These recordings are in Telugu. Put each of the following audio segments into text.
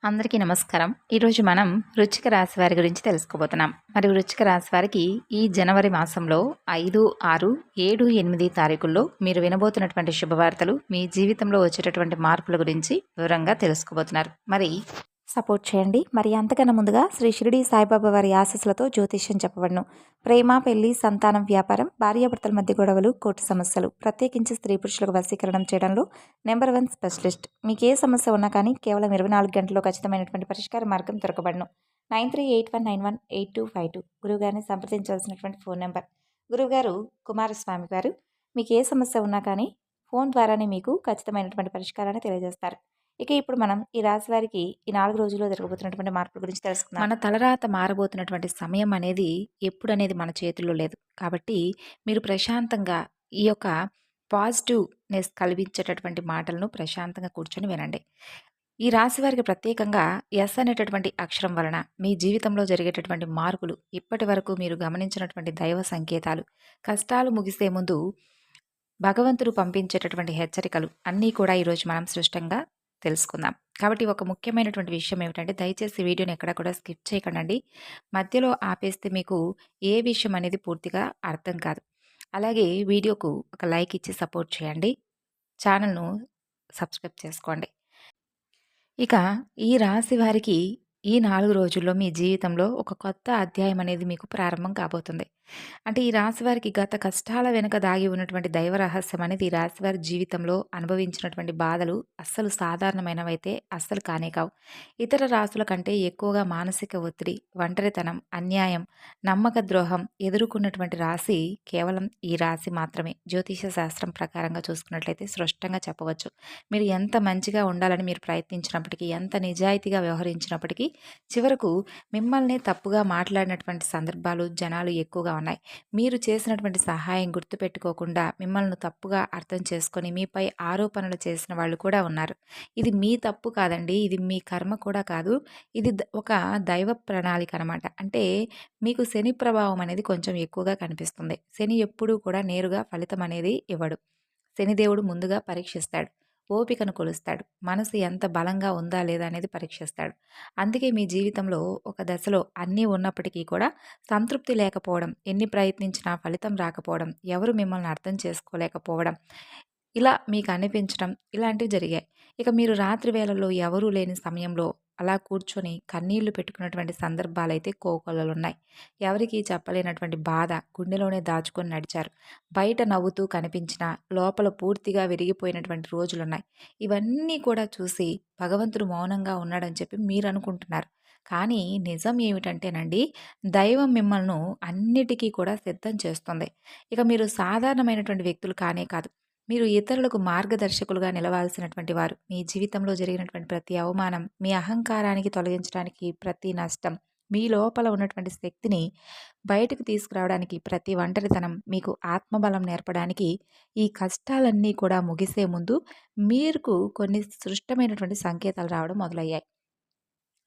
అందరికీ నమస్కారం. ఈరోజు మనం వృశ్చిక రాశి వారి గురించి తెలుసుకోబోతున్నాం. మరి వృశ్చిక రాశి వారికి ఈ జనవరి మాసంలో 5, 6, 7, 8 తారీఖుల్లో మీరు వినబోతున్నటువంటి శుభవార్తలు, మీ జీవితంలో వచ్చేటటువంటి మార్పుల గురించి వివరంగా తెలుసుకోబోతున్నారు. మరి సపోర్ట్ చేయండి. మరి అంతకన్నా ముందుగా శ్రీ షిరిడి సాయిబాబా వారి ఆశీస్సులతో జ్యోతిష్యం చెప్పబడును. ప్రేమ, పెళ్లి, సంతానం, వ్యాపారం, భార్యాభర్తల మధ్య గొడవలు, కోర్టు సమస్యలు, ప్రత్యేకించి స్త్రీ పురుషులకు వశీకరణం చేయడంలో నెంబర్ 1 స్పెషలిస్ట్. మీకు ఏ సమస్య ఉన్నా కానీ కేవలం 24 గంటల్లో ఖచ్చితమైనటువంటి పరిష్కార మార్గం దొరకబడును. 9381918252 గురువుగారిని సంప్రదించవలసినటువంటి ఫోన్ నెంబర్. గురువుగారు కుమారస్వామి గారు మీకు ఏ సమస్య ఉన్నా కానీ ఫోన్ ద్వారానే మీకు ఖచ్చితమైనటువంటి పరిష్కారాన్ని తెలియజేస్తారు. ఇక ఇప్పుడు మనం ఈ రాశి వారికి ఈ 4 రోజుల్లో జరగబోతున్నటువంటి మార్పుల గురించి తెలుసుకుందాం. మన తలరాత మారబోతున్నటువంటి సమయం అనేది ఎప్పుడనేది మన చేతుల్లో లేదు. కాబట్టి మీరు ప్రశాంతంగా ఈ యొక్క పాజిటివ్‌నెస్ కలిగించేటటువంటి మాటలను ప్రశాంతంగా కూర్చొని వినండి. ఈ రాశి వారికి ప్రత్యేకంగా ఎస్ అనేటటువంటి అక్షరం వలన మీ జీవితంలో జరిగేటటువంటి మార్పులు, ఇప్పటి వరకు మీరు గమనించినటువంటి దైవ సంకేతాలు, కష్టాలు ముగిసే ముందు భగవంతుడు పంపించేటటువంటి హెచ్చరికలు అన్నీ కూడా ఈరోజు మనం స్పష్టంగా తెలుసుకుందాం. కాబట్టి ఒక ముఖ్యమైనటువంటి విషయం ఏమిటంటే దయచేసి వీడియోని ఎక్కడ కూడా స్కిప్ చేయకండి. మధ్యలో ఆపేస్తే మీకు ఏ విషయం అనేది పూర్తిగా అర్థం కాదు. అలాగే వీడియోకు ఒక లైక్ ఇచ్చి సపోర్ట్ చేయండి. ఛానల్‌ను సబ్స్క్రైబ్ చేసుకోండి. ఇక ఈ రాశి వారికి ఈ 4 రోజుల్లో మీ జీవితంలో ఒక కొత్త అధ్యాయం అనేది మీకు ప్రారంభం కాబోతుంది. అంటే ఈ రాశి వారికి గత కష్టాల వెనుక దాగి ఉన్నటువంటి దైవ రహస్యం అనేది ఈ రాశి వారి జీవితంలో అనుభవించినటువంటి బాధలు అస్సలు సాధారణమైనవైతే అస్సలు కానే కావు. ఇతర రాశుల కంటే ఎక్కువగా మానసిక ఒత్తిడి, ఒంటరితనం, అన్యాయం, నమ్మక ద్రోహం ఎదుర్కొన్నటువంటి రాశి కేవలం ఈ రాశి మాత్రమే. జ్యోతిష శాస్త్రం ప్రకారంగా చూసుకున్నట్లయితే స్పష్టంగా చెప్పవచ్చు. మీరు ఎంత మంచిగా ఉండాలని మీరు ప్రయత్నించినప్పటికీ, ఎంత నిజాయితీగా వ్యవహరించినప్పటికీ చివరకు మిమ్మల్ని తప్పుగా మాట్లాడినటువంటి సందర్భాలు, జనాలు ఎక్కువగా ఉన్నాయి. మీరు చేసినటువంటి సహాయం గుర్తుపెట్టుకోకుండా మిమ్మల్ని తప్పుగా అర్థం చేసుకొని మీపై ఆరోపణలు చేసిన వాళ్ళు కూడా ఉన్నారు. ఇది మీ తప్పు కాదండి. ఇది మీ కర్మ కూడా కాదు. ఇది ఒక దైవ ప్రణాళిక అనమాట. అంటే మీకు శని ప్రభావం అనేది కొంచెం ఎక్కువగా కనిపిస్తుంది. శని ఎప్పుడూ కూడా నేరుగా ఫలితం అనేది ఇవ్వడు. శనిదేవుడు ముందుగా పరీక్షిస్తాడు. ఓపికను కొలుస్తాడు. మనసు ఎంత బలంగా ఉందా లేదా అనేది పరీక్షిస్తాడు. అందుకే మీ జీవితంలో ఒక దశలో అన్నీ ఉన్నప్పటికీ కూడా సంతృప్తి లేకపోవడం, ఎన్ని ప్రయత్నించినా ఫలితం రాకపోవడం, ఎవరు మిమ్మల్ని అర్థం చేసుకోలేకపోవడం, ఇలా మీకు అనిపించడం ఇలాంటివి జరిగాయి. ఇక మీరు రాత్రి వేళల్లో ఎవరూ లేని సమయంలో అలా కూర్చొని కన్నీళ్లు పెట్టుకున్నటువంటి సందర్భాలైతే కోకొల్లలున్నాయి. ఎవరికీ చెప్పలేనటువంటి బాధ గుండెలోనే దాచుకొని నడిచారు. బయట నవ్వుతూ కనిపించినా లోపల పూర్తిగా విరిగిపోయినటువంటి రోజులున్నాయి. ఇవన్నీ కూడా చూసి భగవంతుడు మౌనంగా ఉన్నాడని చెప్పి మీరు అనుకుంటున్నారు. కానీ నిజం ఏమిటంటేనండి, దైవం మిమ్మల్ని అన్నిటికీ కూడా సిద్ధం చేస్తుంది. ఇక మీరు సాధారణమైనటువంటి వ్యక్తులు కానే కాదు. మీరు ఇతరులకు మార్గదర్శకులుగా నిలవాల్సినటువంటి వారు. మీ జీవితంలో జరిగినటువంటి ప్రతి అవమానం, మీ అహంకారానికి తొలగించడానికి ప్రతి నష్టం, మీ లోపల ఉన్నటువంటి శక్తిని బయటకు తీసుకురావడానికి ప్రతి ఒంటరితనం, మీకు ఆత్మబలం నేర్పడానికి ఈ కష్టాలన్నీ కూడా ముగిసే ముందు మీకు కొన్ని స్పష్టమైనటువంటి సంకేతాలు రావడం మొదలయ్యాయి.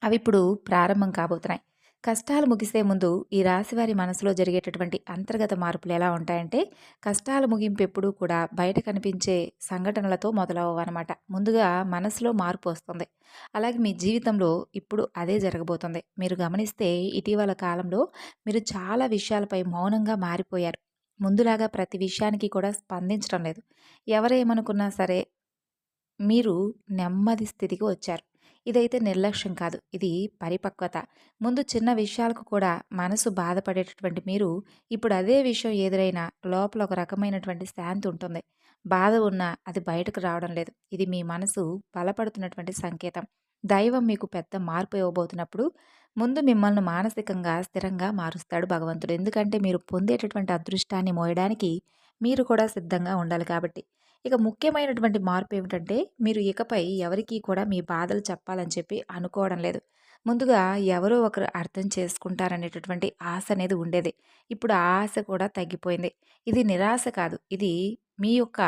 అవి ఇప్పుడు ప్రారంభం కాబోతున్నాయి. కష్టాలు ముగిసే ముందు ఈ రాశివారి మనసులో జరిగేటటువంటి అంతర్గత మార్పులు ఎలా ఉంటాయంటే, కష్టాల ముగింపు ఎప్పుడూ కూడా బయట కనిపించే సంఘటనలతో మొదలవ్వనమాట. ముందుగా మనసులో మార్పు వస్తుంది. అలాగే మీ జీవితంలో ఇప్పుడు అదే జరగబోతుంది. మీరు గమనిస్తే ఇటీవల కాలంలో మీరు చాలా విషయాలపై మౌనంగా మారిపోయారు. ముందులాగా ప్రతి విషయానికి కూడా స్పందించడం లేదు. ఎవరేమనుకున్నా సరే మీరు నెమ్మది స్థితికి వచ్చారు. ఇదైతే నిర్లక్ష్యం కాదు. ఇది పరిపక్వత. ముందు చిన్న విషయాలకు కూడా మనసు బాధపడేటటువంటి మీరు ఇప్పుడు అదే విషయం ఎదురైనా లోపల ఒక రకమైనటువంటి శాంతి ఉంటుంది. బాధ ఉన్నా అది బయటకు రావడం లేదు. ఇది మీ మనసు బలపడుతున్నటువంటి సంకేతం. దైవం మీకు పెద్ద మార్పు ఇవ్వబోతున్నప్పుడు ముందు మిమ్మల్ని మానసికంగా స్థిరంగా మారుస్తాడు భగవంతుడు. ఎందుకంటే మీరు పొందేటటువంటి అదృష్టాన్ని మోయడానికి మీరు కూడా సిద్ధంగా ఉండాలి కాబట్టి. ఇక ముఖ్యమైనటువంటి మార్పు ఏమిటంటే మీరు ఇకపై ఎవరికీ కూడా మీ బాధలు చెప్పాలని చెప్పి అనుకోవడం లేదు. ముందుగా ఎవరో ఒకరు అర్థం చేసుకుంటారనేటటువంటి ఆశ అనేది ఉండేది. ఇప్పుడు ఆ ఆశ కూడా తగ్గిపోయింది. ఇది నిరాశ కాదు. ఇది మీ యొక్క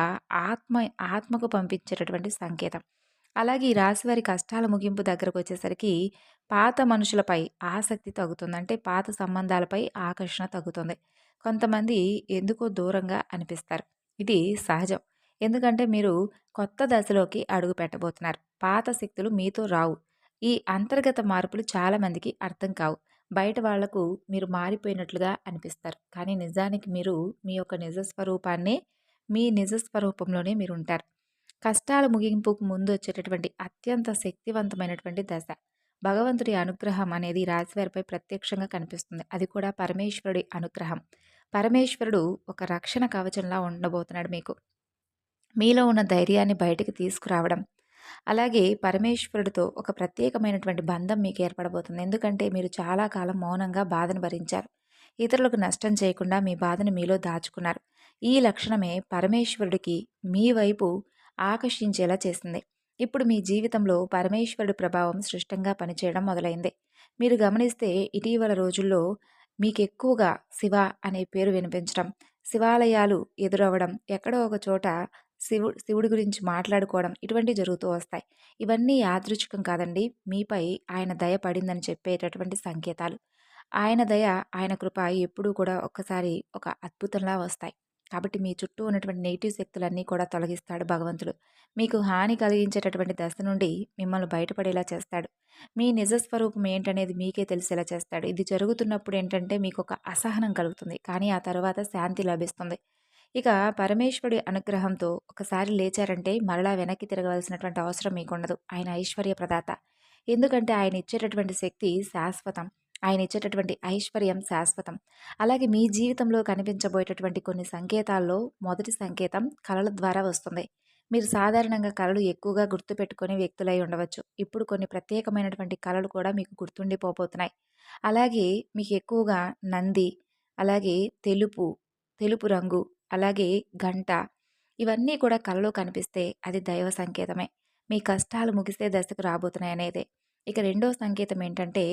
ఆత్మ ఆత్మకు పంపించేటటువంటి సంకేతం. అలాగే ఈ రాశి వారి కష్టాల ముగింపు దగ్గరకు వచ్చేసరికి పాత మనుషులపై ఆసక్తి తగ్గుతుంది. అంటే పాత సంబంధాలపై ఆకర్షణ తగ్గుతుంది. కొంతమంది ఎందుకో దూరంగా అనిపిస్తారు. ఇది సహజం. ఎందుకంటే మీరు కొత్త దశలోకి అడుగు పెట్టబోతున్నారు. పాత శక్తులు మీతో రావు. ఈ అంతర్గత మార్పులు చాలామందికి అర్థం కావు. బయట వాళ్లకు మీరు మారిపోయినట్లుగా అనిపిస్తారు. కానీ నిజానికి మీరు మీ యొక్క నిజ స్వరూపాన్నే మీ నిజ స్వరూపంలోనే మీరుంటారు. కష్టాల ముగింపుకు ముందు వచ్చేటటువంటి అత్యంత శక్తివంతమైనటువంటి దశ. భగవంతుడి అనుగ్రహం అనేది ఈ రాశివారిపై ప్రత్యక్షంగా కనిపిస్తుంది. అది కూడా పరమేశ్వరుడి అనుగ్రహం. పరమేశ్వరుడు ఒక రక్షణ కవచంలా ఉండబోతున్నాడు మీకు. మీలో ఉన్న ధైర్యాన్ని బయటికి తీసుకురావడం. అలాగే పరమేశ్వరుడితో ఒక ప్రత్యేకమైనటువంటి బంధం మీకు ఏర్పడబోతుంది. ఎందుకంటే మీరు చాలా కాలం మౌనంగా బాధను భరించారు. ఇతరులకు నష్టం చేయకుండా మీ బాధను మీలో దాచుకున్నారు. ఈ లక్షణమే పరమేశ్వరుడికి మీ వైపు ఆకర్షించేలా చేసింది. ఇప్పుడు మీ జీవితంలో పరమేశ్వరుడి ప్రభావం సృష్టంగా పనిచేయడం మొదలైంది. మీరు గమనిస్తే ఇటీవల రోజుల్లో మీకెక్కువగా శివ అనే పేరు వినిపించడం, శివాలయాలు ఎదురవ్వడం, ఎక్కడో ఒక చోట శివుడి గురించి మాట్లాడుకోవడం ఇటువంటివి జరుగుతూ వస్తాయి. ఇవన్నీ యాదృచ్ఛికం కాదండి. మీపై ఆయన దయ పడిందని చెప్పేటటువంటి సంకేతాలు. ఆయన దయ, ఆయన కృప ఎప్పుడూ కూడా ఒక్కసారి ఒక అద్భుతంలా వస్తాయి. కాబట్టి మీ చుట్టూ ఉన్నటువంటి నెగిటివ్ శక్తులన్నీ కూడా తొలగిస్తాడు భగవంతుడు. మీకు హాని కలిగించేటటువంటి దశ నుండి మిమ్మల్ని బయటపడేలా చేస్తాడు. మీ నిజ స్వరూపం ఏంటనేది మీకే తెలిసేలా చేస్తాడు. ఇది జరుగుతున్నప్పుడు ఏంటంటే మీకు ఒక అసహనం కలుగుతుంది. కానీ ఆ తర్వాత శాంతి లభిస్తుంది. ఇక పరమేశ్వరుడి అనుగ్రహంతో ఒకసారి లేచారంటే మరలా వెనక్కి తిరగవలసినటువంటి అవసరం మీకుండదు. ఆయన ఐశ్వర్య ప్రదాత. ఎందుకంటే ఆయన ఇచ్చేటటువంటి శక్తి శాశ్వతం. ఆయన ఇచ్చేటటువంటి ఐశ్వర్యం శాశ్వతం. అలాగే మీ జీవితంలో కనిపించబోయేటటువంటి కొన్ని సంకేతాల్లో మొదటి సంకేతం కళల ద్వారా వస్తుంది. మీరు సాధారణంగా కళలు ఎక్కువగా గుర్తుపెట్టుకునే వ్యక్తులై ఉండవచ్చు. ఇప్పుడు కొన్ని ప్రత్యేకమైనటువంటి కళలు కూడా మీకు గుర్తుండిపోబోతున్నాయి. అలాగే మీకు ఎక్కువగా నంది, అలాగే తెలుపు, తెలుపు రంగు, అలాగే గంట, ఇవన్నీ కూడా కలలో కనిపిస్తే అది దైవ సంకేతమే. మీ కష్టాలు ముగిసే దశకు రాబోతున్నాయనేదే. ఇక రెండో సంకేతం ఏంటంటే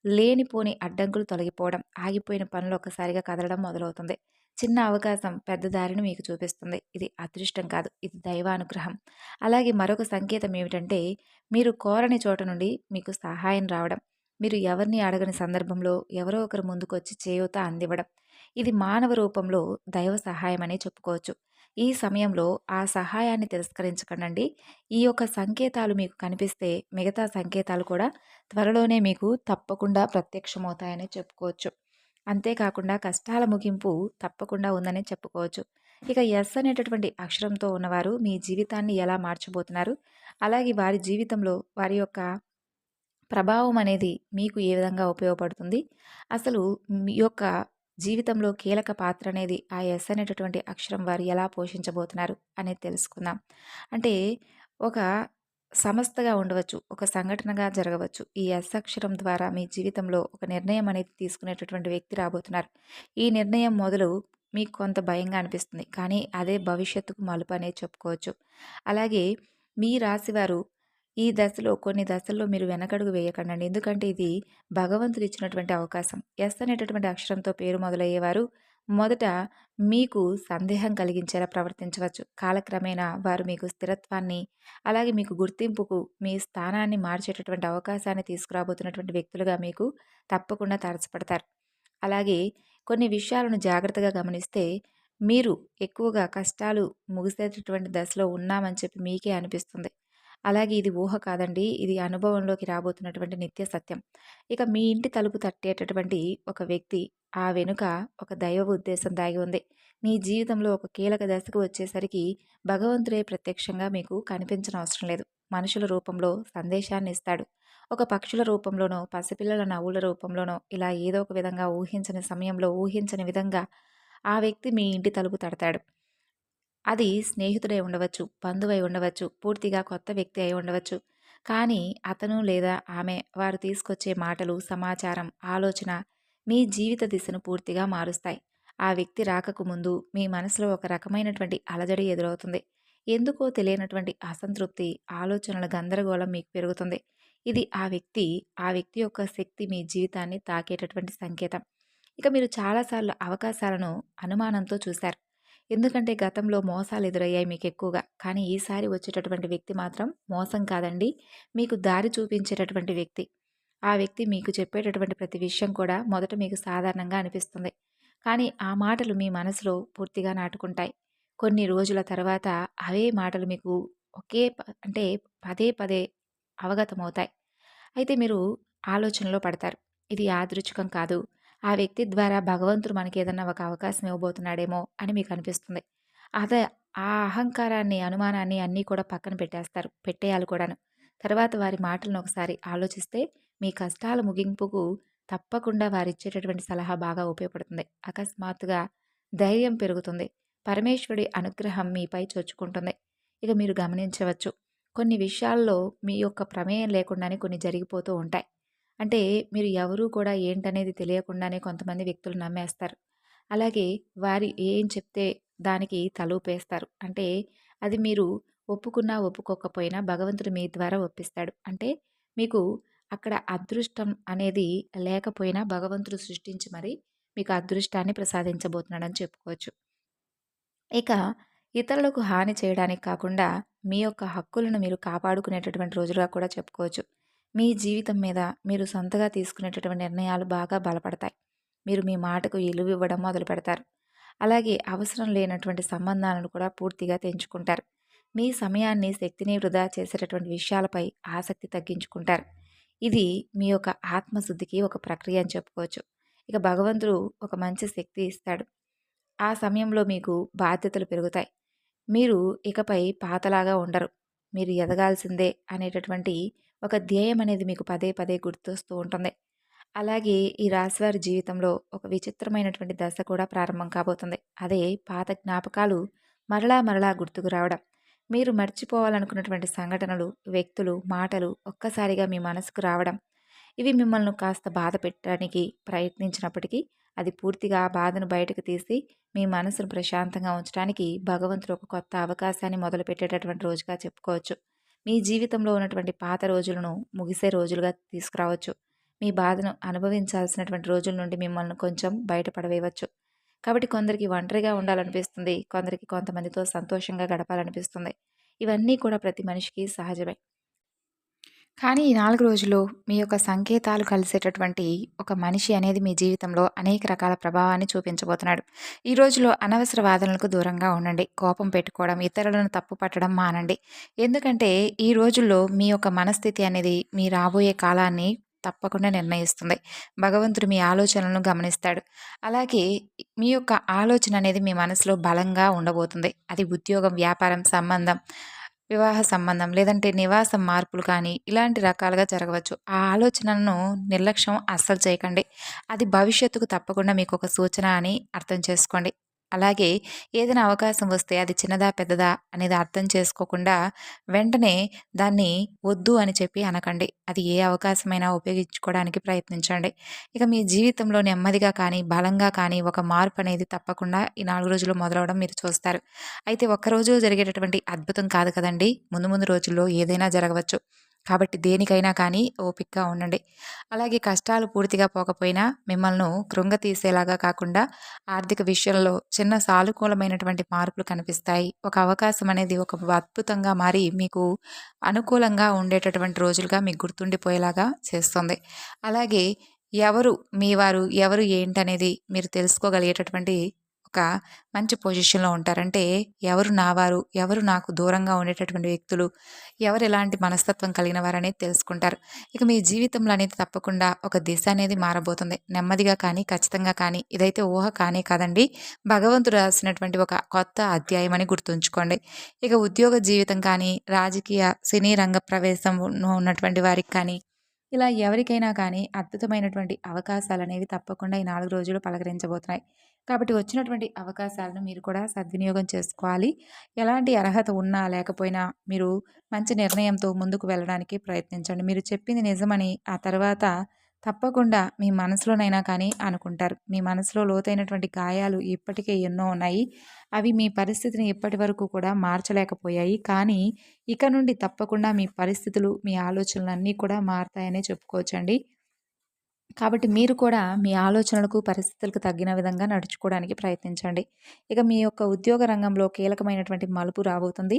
లేనిపోని అడ్డంకులు తొలగిపోవడం, ఆగిపోయిన పనులు ఒక్కసారిగా కదలడం మొదలవుతుంది. చిన్న అవకాశం పెద్ద దారిని మీకు చూపిస్తుంది. ఇది అదృష్టం కాదు, ఇది దైవానుగ్రహం. అలాగే మరొక సంకేతం ఏమిటంటే మీరు కోరని చోట నుండి మీకు సహాయం రావడం. మీరు ఎవరిని అడగని సందర్భంలో ఎవరో ఒకరు ముందుకొచ్చి చేయూత అందివ్వడం. ఇది మానవ రూపంలో దైవ సహాయం అనే చెప్పుకోవచ్చు. ఈ సమయంలో ఆ సహాయాన్ని తిరస్కరించకండి. ఈ యొక్క సంకేతాలు మీకు కనిపిస్తే మిగతా సంకేతాలు కూడా త్వరలోనే మీకు తప్పకుండా ప్రత్యక్షమవుతాయని చెప్పుకోవచ్చు. అంతేకాకుండా కష్టాల ముగింపు తప్పకుండా ఉందని చెప్పుకోవచ్చు. ఇక ఎస్ అనేటటువంటి అక్షరంతో ఉన్నవారు మీ జీవితాన్ని ఎలా మార్చబోతున్నారు, అలాగే వారి జీవితంలో వారి యొక్క ప్రభావం అనేది మీకు ఏ విధంగా ఉపయోగపడుతుంది, అసలు మీ యొక్క జీవితంలో కీలక పాత్ర అనేది ఆ ఎస్ అనేటటువంటి అక్షరం వారు ఎలా పోషించబోతున్నారు అనేది తెలుసుకుందాం. అంటే ఒక సమస్తగా ఉండవచ్చు, ఒక సంఘటనగా జరగవచ్చు. ఈ ఎస్ అక్షరం ద్వారా మీ జీవితంలో ఒక నిర్ణయం అనేది తీసుకునేటటువంటి వ్యక్తి రాబోతున్నారు. ఈ నిర్ణయం మొదలు మీకు కొంత భయంగా అనిపిస్తుంది, కానీ అదే భవిష్యత్తుకు మలుపు అనేది చెప్పుకోవచ్చు. అలాగే మీ రాశివారు ఈ దశలో కొన్ని దశల్లో మీరు వెనకడుగు వేయకండి. ఎందుకంటే ఇది భగవంతుడు ఇచ్చినటువంటి అవకాశం. ఎస్ అనేటటువంటి అక్షరంతో పేరు మొదలయ్యేవారు మొదట మీకు సందేహం కలిగించేలా ప్రవర్తించవచ్చు. కాలక్రమేణా వారు మీకు స్థిరత్వాన్ని, అలాగే మీకు గుర్తింపుకు మీ స్థానాన్ని మార్చేటటువంటి అవకాశాన్ని తీసుకురాబోతున్నటువంటి వ్యక్తులుగా మీకు తప్పకుండా తారసపడతారు. అలాగే కొన్ని విషయాలను జాగ్రత్తగా గమనిస్తే మీరు ఎక్కువగా కష్టాలు ముగిసేటటువంటి దశలో ఉన్నామని చెప్పి మీకే అనిపిస్తుంది. అలాగే ఇది ఊహ కాదండి. ఇది అనుభవంలోకి రాబోతున్నటువంటి నిత్య సత్యం. ఇక మీ ఇంటి తలుపు తట్టేటటువంటి ఒక వ్యక్తి, ఆ వెనుక ఒక దైవ ఉద్దేశం దాగి ఉంది. మీ జీవితంలో ఒక కీలక దశకు వచ్చేసరికి భగవంతుడే ప్రత్యక్షంగా మీకు కనిపించనవసరం లేదు. మనుషుల రూపంలో సందేశాన్ని ఇస్తాడు. ఒక పక్షుల రూపంలోనో, పసిపిల్లల నవ్వుల రూపంలోనో, ఇలా ఏదో ఒక విధంగా ఊహించని సమయంలో, ఊహించని విధంగా ఆ వ్యక్తి మీ ఇంటి తలుపు తడతాడు. అది స్నేహితుడై ఉండవచ్చు, బంధువై ఉండవచ్చు, పూర్తిగా కొత్త వ్యక్తి అయి ఉండవచ్చు. కానీ అతను లేదా ఆమె వారు తీసుకొచ్చే మాటలు, సమాచారం, ఆలోచన మీ జీవిత దిశను పూర్తిగా మారుస్తాయి. ఆ వ్యక్తి రాకకు ముందు మీ మనసులో ఒక రకమైనటువంటి అలజడి ఎదురవుతుంది. ఎందుకో తెలియనటువంటి అసంతృప్తి, ఆలోచనల గందరగోళం మీకు పెరుగుతుంది. ఇది ఆ వ్యక్తి యొక్క శక్తి మీ జీవితాన్ని తాకేటటువంటి సంకేతం. ఇక మీరు చాలాసార్లు అవకాశాలను అనుమానంతో చూశారు. ఎందుకంటే గతంలో మోసాలు ఎదురయ్యాయి మీకు ఎక్కువగా. కానీ ఈసారి వచ్చేటటువంటి వ్యక్తి మాత్రం మోసం కాదండి. మీకు దారి చూపించేటటువంటి వ్యక్తి. ఆ వ్యక్తి మీకు చెప్పేటటువంటి ప్రతి విషయం కూడా మొదట మీకు సాధారణంగా అనిపిస్తుంది. కానీ ఆ మాటలు మీ మనసులో పూర్తిగా నాటుకుంటాయి. కొన్ని రోజుల తర్వాత అవే మాటలు మీకు అంటే పదే పదే అవగతమవుతాయి. అయితే మీరు ఆలోచనలో పడతారు. ఇది యాదృచ్ఛికం కాదు. ఆ వ్యక్తి ద్వారా భగవంతుడు మనకేదన్నా ఒక అవకాశం ఇవ్వబోతున్నాడేమో అని మీకనిపిస్తుంది. అదే ఆ అహంకారాన్ని, అనుమానాన్ని అన్నీ కూడా పక్కన పెట్టేస్తారు. పెట్టేయాలి కూడాను. తర్వాత వారి మాటలను ఒకసారి ఆలోచిస్తే మీ కష్టాల ముగింపుకు తప్పకుండా వారిచ్చేటటువంటి సలహా బాగా ఉపయోగపడుతుంది. అకస్మాత్తుగా ధైర్యం పెరుగుతుంది. పరమేశ్వరుడి అనుగ్రహం మీపై చొచ్చుకుంటుంది. ఇక మీరు గమనించవచ్చు. కొన్ని విషయాల్లో మీ యొక్క ప్రమేయం లేకుండానే కొన్ని జరిగిపోతూ ఉంటాయి. అంటే మీరు ఎవరు కూడా ఏంటనేది తెలియకుండానే కొంతమంది వ్యక్తులు నమ్మేస్తారు. అలాగే వారు ఏం చెప్తే దానికి తలూపేస్తారు. అంటే అది మీరు ఒప్పుకున్నా, ఒప్పుకోకపోయినా భగవంతుడు మీ ద్వారా ఒప్పిస్తాడు. అంటే మీకు అక్కడ అదృష్టం అనేది లేకపోయినా భగవంతుడు సృష్టించి మరి మీకు అదృష్టాన్ని ప్రసాదించబోతున్నాడని చెప్పుకోవచ్చు. ఇక ఇతరులకు హాని చేయడానికి కాకుండా మీ యొక్క హక్కులను మీరు కాపాడుకునేటటువంటి రోజులుగా కూడా చెప్పుకోవచ్చు. మీ జీవితం మీద మీరు సొంతగా తీసుకునేటటువంటి నిర్ణయాలు బాగా బలపడతాయి. మీరు మీ మాటకు విలువివ్వడం మొదలుపెడతారు. అలాగే అవసరం లేనటువంటి సంబంధాలను కూడా పూర్తిగా తెంచుకుంటారు. మీ సమయాన్ని, శక్తిని వృధా చేసేటటువంటి విషయాలపై ఆసక్తి తగ్గించుకుంటారు. ఇది మీ యొక్క ఆత్మశుద్ధికి ఒక ప్రక్రియ అని చెప్పుకోవచ్చు. ఇక భగవంతుడు ఒక మంచి శక్తి ఇస్తాడు. ఆ సమయంలో మీకు బాధ్యతలు పెరుగుతాయి. మీరు ఇకపై పాతలాగా ఉండరు. మీరు ఎదగాల్సిందే అనేటటువంటి ఒక ధ్యేయం అనేది మీకు పదే పదే గుర్తొస్తూ ఉంటుంది. అలాగే ఈ రాశివారి జీవితంలో ఒక విచిత్రమైనటువంటి దశ కూడా ప్రారంభం కాబోతుంది. అదే పాత జ్ఞాపకాలు మరలా మరలా గుర్తుకు రావడం. మీరు మర్చిపోవాలనుకున్నటువంటి సంఘటనలు, వ్యక్తులు, మాటలు ఒక్కసారిగా మీ మనసుకు రావడం. ఇవి మిమ్మల్ని కాస్త బాధ పెట్టడానికి ప్రయత్నించినప్పటికీ అది పూర్తిగా ఆ బాధను బయటకు తీసి మీ మనసును ప్రశాంతంగా ఉంచడానికి భగవంతుడు ఒక కొత్త అవకాశాన్ని మొదలుపెట్టేటటువంటి రోజుగా చెప్పుకోవచ్చు. మీ జీవితంలో ఉన్నటువంటి పాత రోజులను ముగిసే రోజులుగా తీసుకురావచ్చు. మీ బాధను అనుభవించాల్సినటువంటి రోజుల నుండి మిమ్మల్ని కొంచెం బయటపడవేయవచ్చు. కాబట్టి కొందరికి ఒంటరిగా ఉండాలనిపిస్తుంది. కొందరికి కొంతమందితో సంతోషంగా గడపాలనిపిస్తుంది. ఇవన్నీ కూడా ప్రతి మనిషికి సహజమే. కానీ ఈ 4 రోజుల్లో మీ యొక్క సంకేతాలు కలిసేటటువంటి ఒక మనిషి అనేది మీ జీవితంలో అనేక రకాల ప్రభావాన్ని చూపించబోతున్నాడు. ఈ రోజులో అనవసర వాదనలకు దూరంగా ఉండండి. కోపం పెట్టుకోవడం, ఇతరులను తప్పు పట్టడం మానండి. ఎందుకంటే ఈ రోజుల్లో మీ యొక్క మనస్థితి అనేది మీ రాబోయే కాలాన్ని తప్పకుండా నిర్ణయిస్తుంది. భగవంతుడు మీ ఆలోచనలను గమనిస్తాడు. అలాగే మీ యొక్క ఆలోచన అనేది మీ మనసులో బలంగా ఉండబోతుంది. అది ఉద్యోగం, వ్యాపారం, సంబంధం, వివాహ సంబంధం లేదంటే నివాసం మార్పులు కానీ ఇలాంటి రకాలుగా జరగవచ్చు. ఆ ఆలోచనలను నిర్లక్ష్యం అస్సలు చేయకండి. అది భవిష్యత్తుకు తప్పకుండా మీకు ఒక సూచన అని అర్థం చేసుకోండి. అలాగే ఏదైనా అవకాశం వస్తే అది చిన్నదా, పెద్దదా అనేది అర్థం చేసుకోకుండా వెంటనే దాన్ని వద్దు అని చెప్పి అనకండి. అది ఏ అవకాశమైనా ఉపయోగించుకోవడానికి ప్రయత్నించండి. ఇక మీ జీవితంలో నెమ్మదిగా కానీ, బలంగా కానీ ఒక మార్పు అనేది తప్పకుండా ఈ 4 రోజుల్లో మొదలవ్వడం మీరు చూస్తారు. అయితే ఒక్కరోజు జరిగేటటువంటి అద్భుతం కాదు కదండీ! ముందు ముందు రోజుల్లో ఏదైనా జరగవచ్చు. కాబట్టి దేనికైనా కానీ ఓపికగా ఉండండి. అలాగే కష్టాలు పూర్తిగా పోకపోయినా మిమ్మల్ని కృంగతీసేలాగా కాకుండా ఆర్థిక విషయంలో చిన్న సానుకూలమైనటువంటి మార్పులు కనిపిస్తాయి. ఒక అవకాశం అనేది ఒక అద్భుతంగా మారి మీకు అనుకూలంగా ఉండేటటువంటి రోజులుగా మీకు గుర్తుండిపోయేలాగా చేస్తుంది. అలాగే ఎవరు మీ వారు, ఎవరు ఏంటనేది మీరు తెలుసుకోగలిగేటటువంటి ఒక మంచి పొజిషన్‌లో ఉంటారు. అంటే ఎవరు నా వారు, ఎవరు నాకు దూరంగా ఉండేటటువంటి వ్యక్తులు, ఎవరు ఎలాంటి మనస్తత్వం కలిగిన వారనేది తెలుసుకుంటారు. ఇక మీ జీవితంలో అనేది తప్పకుండా ఒక దిశ అనేది మారబోతుంది. నెమ్మదిగా కానీ, ఖచ్చితంగా కానీ ఇదైతే ఊహ కానే కాదండి. భగవంతుడు రాసినటువంటి ఒక కొత్త అధ్యాయం అని గుర్తుంచుకోండి. ఇక ఉద్యోగ జీవితం కానీ, రాజకీయ, సినీ రంగ ప్రవేశంలో ఉన్నటువంటి వారికి కానీ, ఇలా ఎవరికైనా కానీ అద్భుతమైనటువంటి అవకాశాలనేవి తప్పకుండా ఈ 4 రోజులు పలకరించబోతున్నాయి. కాబట్టి వచ్చినటువంటి అవకాశాలను మీరు కూడా సద్వినియోగం చేసుకోవాలి. ఎలాంటి అర్హత ఉన్నా లేకపోయినా మీరు మంచి నిర్ణయంతో ముందుకు వెళ్ళడానికి ప్రయత్నించండి. మీరు చెప్పింది నిజమని ఆ తర్వాత తప్పకుండా మీ మనసులోనైనా కానీ అనుకుంటారు. మీ మనసులో లోతైనటువంటి గాయాలు ఇప్పటికే ఎన్నో ఉన్నాయి. అవి మీ పరిస్థితిని ఇప్పటివరకు కూడా మార్చలేకపోయాయి. కానీ ఇక నుండి తప్పకుండా మీ పరిస్థితులు, మీ ఆలోచనలన్నీ కూడా మారతాయనే చెప్పుకోవచ్చండి. కాబట్టి మీరు కూడా మీ ఆలోచనలకు, పరిస్థితులకు తగ్గిన విధంగా నడుచుకోవడానికి ప్రయత్నించండి. ఇక మీ యొక్క ఉద్యోగ రంగంలో కీలకమైనటువంటి మలుపు రాబోతుంది.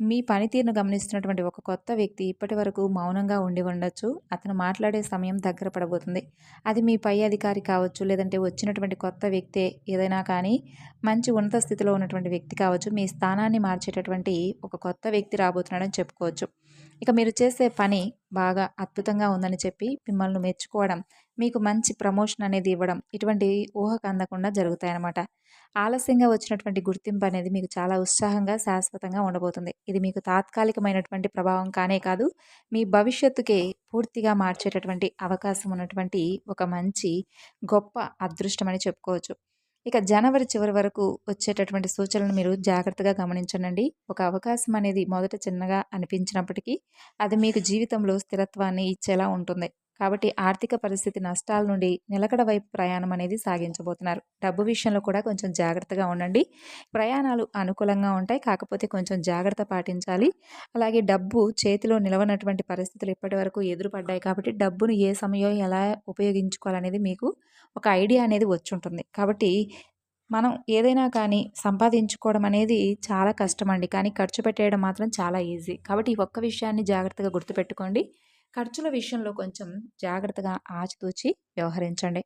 మీ పనితీరును గమనిస్తున్నటువంటి ఒక కొత్త వ్యక్తి ఇప్పటివరకు మౌనంగా ఉండి ఉండొచ్చు. అతను మాట్లాడే సమయం దగ్గర పడబోతుంది. అది మీ పై అధికారి కావచ్చు, లేదంటే వచ్చినటువంటి కొత్త వ్యక్తే ఏదైనా కానీ మంచి ఉన్నత స్థితిలో ఉన్నటువంటి వ్యక్తి కావచ్చు. మీ స్థానాన్ని మార్చేటటువంటి ఒక కొత్త వ్యక్తి రాబోతున్నాడని చెప్పుకోవచ్చు. ఇక మీరు చేసే పని బాగా అద్భుతంగా ఉందని చెప్పి మిమ్మల్ని మెచ్చుకోవడం, మీకు మంచి ప్రమోషన్ అనేది ఇవ్వడం ఇటువంటి ఊహకు అందకుండా జరుగుతాయన్నమాట. ఆలస్యంగా వచ్చినటువంటి గుర్తింపు అనేది మీకు చాలా ఉత్సాహంగా, శాశ్వతంగా ఉండబోతుంది. ఇది మీకు తాత్కాలికమైనటువంటి ప్రభావం కానే కాదు, మీ భవిష్యత్తుకే పూర్తిగా మార్చేటటువంటి అవకాశం ఉన్నటువంటి ఒక మంచి గొప్ప అదృష్టమని చెప్పుకోవచ్చు. ఇక జనవరి చివరి వరకు వచ్చేటటువంటి సూచనలను మీరు జాగ్రత్తగా గమనించండి. ఒక అవకాశం అనేది మొదట చిన్నగా అనిపించినప్పటికీ అది మీకు జీవితంలో స్థిరత్వాన్ని ఇచ్చేలా ఉంటుంది. కాబట్టి ఆర్థిక పరిస్థితి నష్టాల నుండి నిలకడ వైపు ప్రయాణం అనేది సాగించబోతున్నారు. డబ్బు విషయంలో కూడా కొంచెం జాగ్రత్తగా ఉండండి. ప్రయాణాలు అనుకూలంగా ఉంటాయి. కాకపోతే కొంచెం జాగ్రత్త పాటించాలి. అలాగే డబ్బు చేతిలో నిలవనటువంటి పరిస్థితులు ఇప్పటివరకు ఎదురుపడ్డాయి కాబట్టి డబ్బును ఏ సమయం ఎలా ఉపయోగించుకోవాలనేది మీకు ఒక ఐడియా అనేది వచ్చుంటుంది. కాబట్టి మనం ఏదైనా కానీ సంపాదించుకోవడం అనేది చాలా కష్టమండి. కానీ ఖర్చు పెట్టేయడం మాత్రం చాలా ఈజీ. కాబట్టి ఈ ఒక్క విషయాన్ని జాగ్రత్తగా గుర్తుపెట్టుకోండి. ఖర్చుల విషయంలో కొంచెం జాగ్రత్తగా ఆచితూచి వ్యవహరించండి.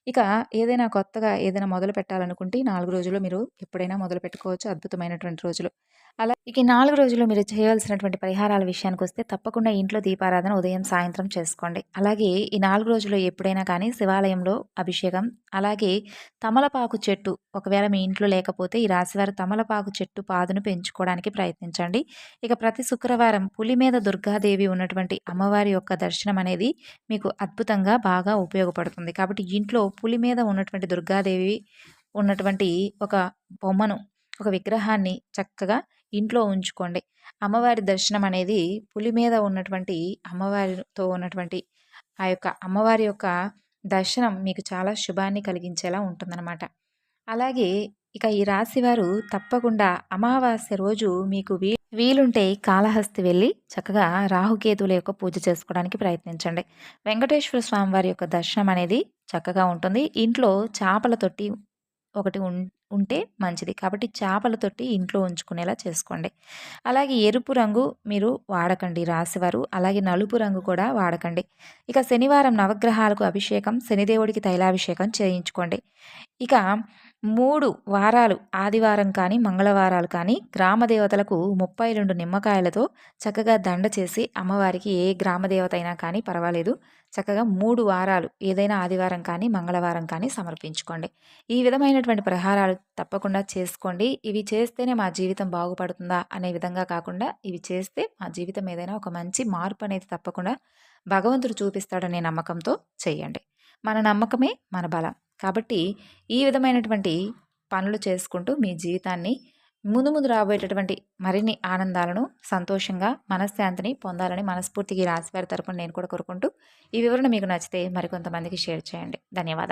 ఇక ఏదైనా కొత్తగా ఏదైనా మొదలు పెట్టాలనుకుంటే ఈ 4 రోజుల్లో మీరు ఎప్పుడైనా మొదలు పెట్టుకోవచ్చు. అద్భుతమైనటువంటి రోజులు. అలా ఇక ఈ 4 రోజుల్లో మీరు చేయాల్సినటువంటి పరిహారాల విషయానికొస్తే తప్పకుండా ఇంట్లో దీపారాధన ఉదయం, సాయంత్రం చేసుకోండి. అలాగే ఈ 4 రోజుల్లో ఎప్పుడైనా కానీ శివాలయంలో అభిషేకం, అలాగే తమలపాకు చెట్టు ఒకవేళ మీ ఇంట్లో లేకపోతే ఈ రాశివారు తమలపాకు చెట్టు పాదును పెంచుకోవడానికి ప్రయత్నించండి. ఇక ప్రతి శుక్రవారం పులి మీద దుర్గాదేవి ఉన్నటువంటి అమ్మవారి యొక్క దర్శనం అనేది మీకు అద్భుతంగా బాగా ఉపయోగపడుతుంది. కాబట్టి ఇంట్లో పులి మీద ఉన్నటువంటి దుర్గాదేవి ఉన్నటువంటి ఒక బొమ్మను, ఒక విగ్రహాన్ని చక్కగా ఇంట్లో ఉంచుకోండి. అమ్మవారి దర్శనం అనేది పులి మీద ఉన్నటువంటి అమ్మవారితో ఉన్నటువంటి ఆ యొక్క అమ్మవారి యొక్క దర్శనం మీకు చాలా శుభాన్ని కలిగించేలా ఉంటుందన్నమాట. అలాగే ఇక ఈ రాశివారు తప్పకుండా అమావాస్య రోజు మీకు వీలుంటే కాళహస్తి వెళ్ళి చక్కగా రాహుకేతువుల యొక్క పూజ చేసుకోవడానికి ప్రయత్నించండి. వెంకటేశ్వర స్వామి వారి యొక్క దర్శనం అనేది చక్కగా ఉంటుంది. ఇంట్లో చేపల తొట్టి ఒకటి ఉంటే మంచిది. కాబట్టి చేపల తొట్టి ఇంట్లో ఉంచుకునేలా చేసుకోండి. అలాగే ఎరుపు రంగు మీరు వాడకండి రాశివారు. అలాగే నలుపు రంగు కూడా వాడకండి. ఇక శనివారం నవగ్రహాలకు అభిషేకం, శనిదేవుడికి తైలాభిషేకం చేయించుకోండి. ఇక 3 వారాలు ఆదివారం కానీ, మంగళవారాలు కానీ గ్రామ దేవతలకు 32 నిమ్మకాయలతో చక్కగా దండ చేసి అమ్మవారికి ఏ గ్రామ దేవత అయినా కానీ పర్వాలేదు. చక్కగా 3 వారాలు ఏదైనా ఆదివారం కానీ, మంగళవారం కానీ సమర్పించుకోండి. ఈ విధమైనటువంటి పరిహారాలు తప్పకుండా చేసుకోండి. ఇవి చేస్తేనే మా జీవితం బాగుపడుతుందా అనే విధంగా కాకుండా ఇవి చేస్తే మా జీవితం ఏదైనా ఒక మంచి మార్పు అనేది తప్పకుండా భగవంతుడు చూపిస్తాడనే నమ్మకంతో చేయండి. మన నమ్మకమే మన బలం. కాబట్టి ఈ విధమైనటువంటి పనులు చేసుకుంటూ మీ జీవితాన్ని ముందు ముందు రాబోయేటటువంటి మరిన్ని ఆనందాలను, సంతోషంగా, మనశ్శాంతిని పొందాలని మనస్ఫూర్తిగా ఈ రాశివారి తరపున నేను కూడా కోరుకుంటూ ఈ వివరణ మీకు నచ్చితే మరికొంతమందికి షేర్ చేయండి. ధన్యవాదాలు.